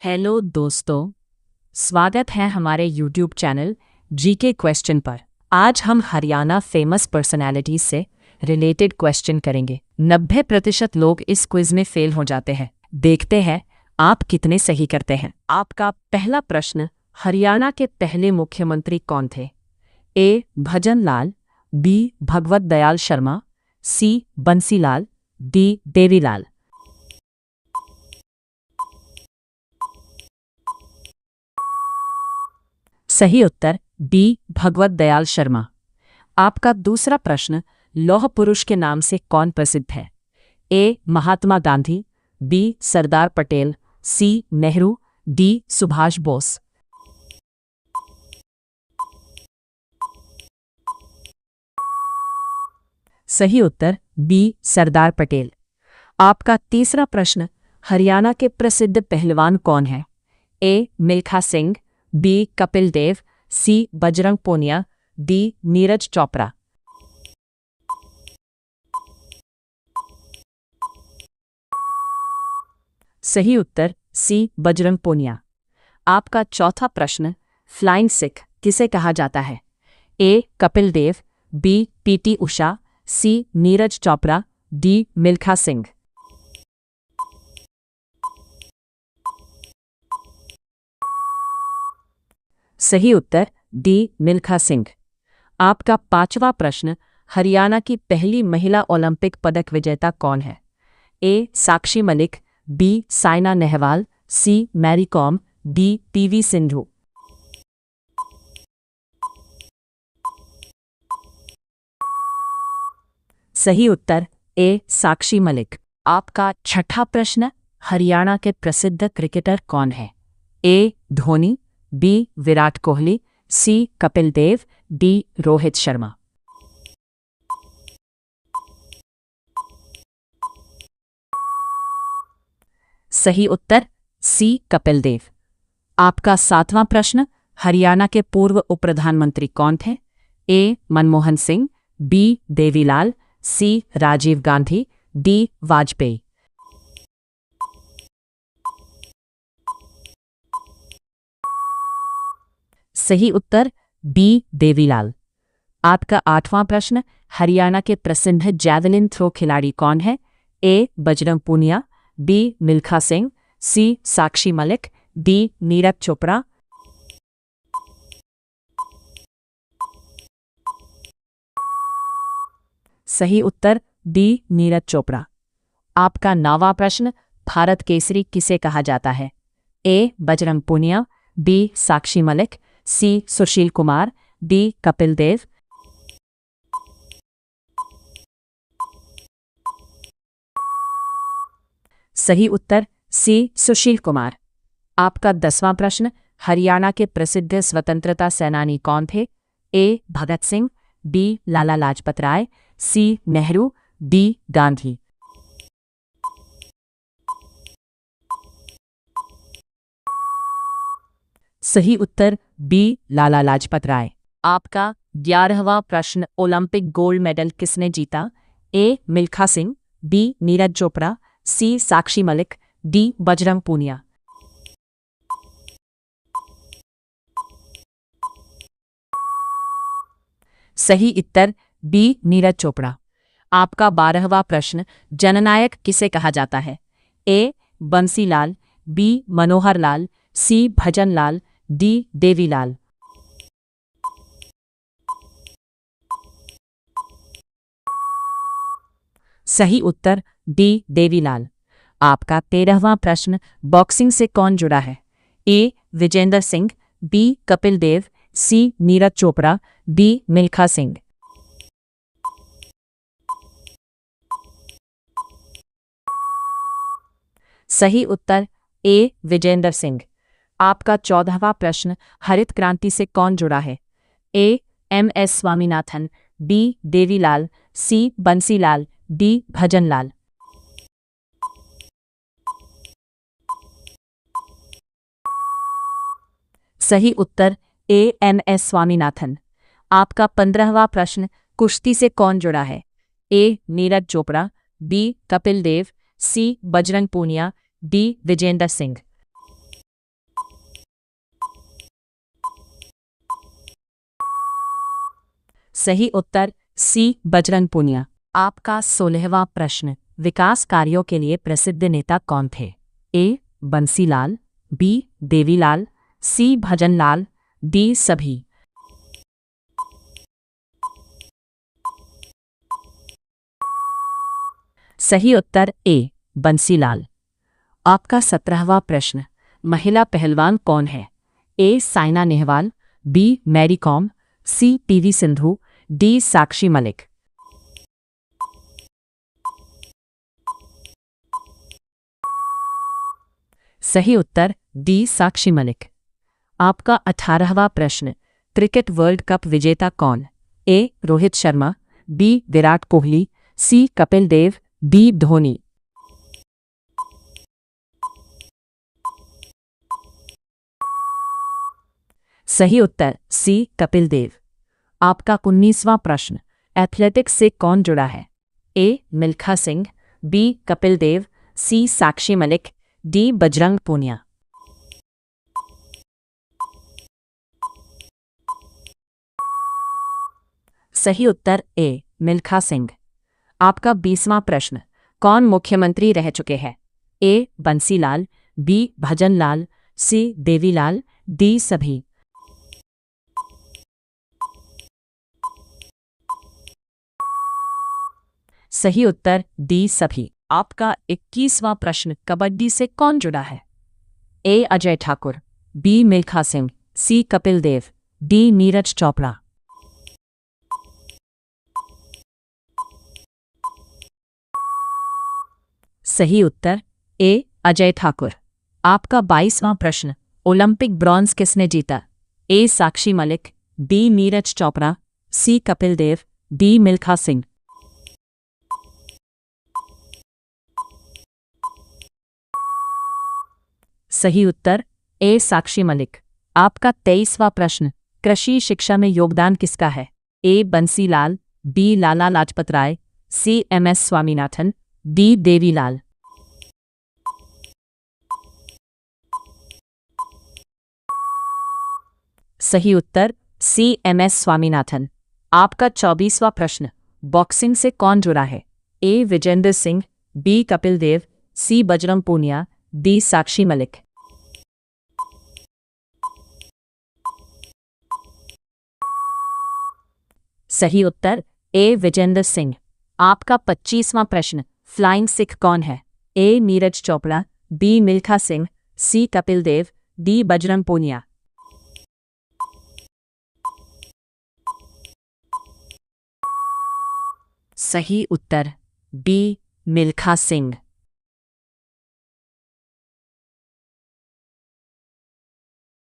Hello दोस्तों, स्वागत है हमारे YouTube चैनल जीके क्वेश्चन पर। आज हम हरियाणा फेमस पर्सनालिटीज से रिलेटेड क्वेश्चन करेंगे। 90% लोग इस क्विज में फेल हो जाते हैं। देखते हैं आप कितने सही करते हैं। आपका पहला प्रश्न, हरियाणा के पहले मुख्यमंत्री कौन थे? ए. भजन लाल, बी. भगवत दयाल शर्मा, सी. बंसीलाल, डी. देवीलाल। सही उत्तर बी. भगवत दयाल शर्मा। आपका दूसरा प्रश्न, लौह पुरुष के नाम से कौन प्रसिद्ध है? ए. महात्मा गांधी, बी. सरदार पटेल, सी. नेहरू, डी. सुभाष बोस। सही उत्तर बी. सरदार पटेल। आपका तीसरा प्रश्न, हरियाणा के प्रसिद्ध पहलवान कौन है? ए. मिल्खा सिंह, बी. कपिल देव, सी. बजरंग पूनिया, डी. नीरज चोपड़ा। सही उत्तर सी. बजरंग पूनिया। आपका चौथा प्रश्न, फ्लाइंग सिख किसे कहा जाता है? ए. कपिल देव, बी. पीटी उषा, सी. नीरज चोपड़ा, डी. मिल्खा सिंह। सही उत्तर डी. मिल्खा सिंह। आपका पांचवा प्रश्न, हरियाणा की पहली महिला ओलंपिक पदक विजेता कौन है? A. Sakshi Malik, B. Saina Nehwal, C. Mary Kom, D. PV Sindhu. सही उत्तर ए. साक्षी मलिक। आपका छठा प्रश्न, हरियाणा के प्रसिद्ध क्रिकेटर कौन है? ए. धोनी, बी. विराट कोहली, सी. कपिल देव, डी. रोहित शर्मा। सही उत्तर सी. कपिल देव। आपका सातवां प्रश्न, हरियाणा के पूर्व उप प्रधानमंत्री कौन थे? ए. मनमोहन सिंह, बी. देवीलाल, सी. राजीव गांधी, डी. वाजपेयी। सही उत्तर बी. देवीलाल। आपका आठवां प्रश्न, हरियाणा के प्रसिद्ध जैवलिन थ्रो खिलाड़ी कौन है? ए. बजरंग पूनिया, बी. मिल्खा सिंह, सी. साक्षी मलिक, डी. नीरज चोपड़ा। सही उत्तर डी. नीरज चोपड़ा। आपका नौवां प्रश्न, भारत केसरी किसे कहा जाता है? ए. बजरंग पूनिया, बी. साक्षी मलिक, सी. सुशील कुमार, डी. कपिल देव। सही उत्तर सी. सुशील कुमार। आपका 10वां प्रश्न, हरियाणा के प्रसिद्ध स्वतंत्रता सेनानी कौन थे? ए. भगत सिंह, बी. लाला लाजपत राय, सी. नेहरू, डी. गांधी। सही उत्तर बी. लाला लाजपत राय। आपका 11वां प्रश्न, ओलंपिक गोल्ड मेडल किसने जीता? ए. मिल्खा सिंह, बी. नीरज चोपड़ा, सी. साक्षी मलिक, डी. बजरंग पूनिया। सही उत्तर बी. नीरज चोपड़ा। आपका 12वां प्रश्न, जननायक किसे कहा जाता है? ए. बंसीलाल, बी. मनोहर लाल, सी. भजन लाल, डी. देवीलाल। सही उत्तर डी. देवीलाल। आपका 13वां प्रश्न, बॉक्सिंग से कौन जुड़ा है? ए. विजेंदर सिंह, बी. कपिल देव, सी. नीरज चोपड़ा, डी. मिल्खा सिंह। सही उत्तर ए. विजेंदर सिंह। आपका 14वां प्रश्न, हरित क्रांति से कौन जुड़ा है? ए. एम.एस. स्वामीनाथन, बी. देवीलाल, सी. बंसीलाल, डी. भजनलाल। सही उत्तर ए. एम.एस. स्वामीनाथन। आपका 15वां प्रश्न, कुश्ती से कौन जुड़ा है? ए. नीरज चोपड़ा, बी. कपिल देव, सी. बजरंग पूनिया, डी. विजेंदर सिंह। सही उत्तर सी बजरंग पूनिया। आपका 16वां प्रश्न, विकास कार्यों के लिए प्रसिद्ध नेता कौन थे? ए बंसीलाल, बी देवीलाल, सी भजनलाल, डी सभी। सही उत्तर ए बंसीलाल। आपका 17वां प्रश्न, महिला पहलवान कौन है? A Saina Nehwal, B Mary Kom, C PV Sindhu, D Sakshi Malik. सही उत्तर डी साक्षी मलिक। आपका 18वां प्रश्न, क्रिकेट वर्ल्ड कप विजेता कौन? ए रोहित शर्मा, बी विराट कोहली, सी कपिल देव, डी धोनी। सही उत्तर सी कपिल देव। आपका 19वां प्रश्न, एथलेटिक्स से कौन जुड़ा है? ए मिल्खा सिंह, बी कपिल देव, सी साक्षी मलिक, डी बजरंग पूनिया। सही उत्तर ए मिल्खा सिंह। आपका 20वां प्रश्न, कौन मुख्यमंत्री रह चुके हैं? ए बंसीलाल, बी भजनलाल, सी देवीलाल, डी सभी। सही उत्तर डी सभी। आपका 21वां प्रश्न, कबड्डी से कौन जुड़ा है? ए अजय ठाकुर, बी मिल्खा सिंह, सी कपिल देव, डी नीरज चोपड़ा। सही उत्तर ए अजय ठाकुर। आपका 22वां प्रश्न, ओलंपिक ब्रॉन्ज किसने जीता? ए साक्षी मलिक, बी नीरज चोपड़ा, सी कपिल देव, डी मिल्खा सिंह। सही उत्तर ए साक्षी मलिक। आपका 23वां प्रश्न, कृषि शिक्षा में योगदान किसका है? ए बंसीलाल, बी लाला लाजपत राय, सी एम.एस. स्वामीनाथन, डी देवीलाल। सही उत्तर सी एम.एस. स्वामीनाथन। आपका 24वां प्रश्न, बॉक्सिंग से कौन जुड़ा है? ए विजेंद्र सिंह, बी कपिल देव, सी बजरंग पूनिया, डी साक्षी मलिक। सही उत्तर ए विजेंद्र सिंह। आपका 25वां प्रश्न, फ्लाइंग सिख कौन है? ए नीरज चोपड़ा, बी मिल्खा सिंह, सी कपिल देव, डी बजरंग पूनिया। सही उत्तर बी मिल्खा सिंह।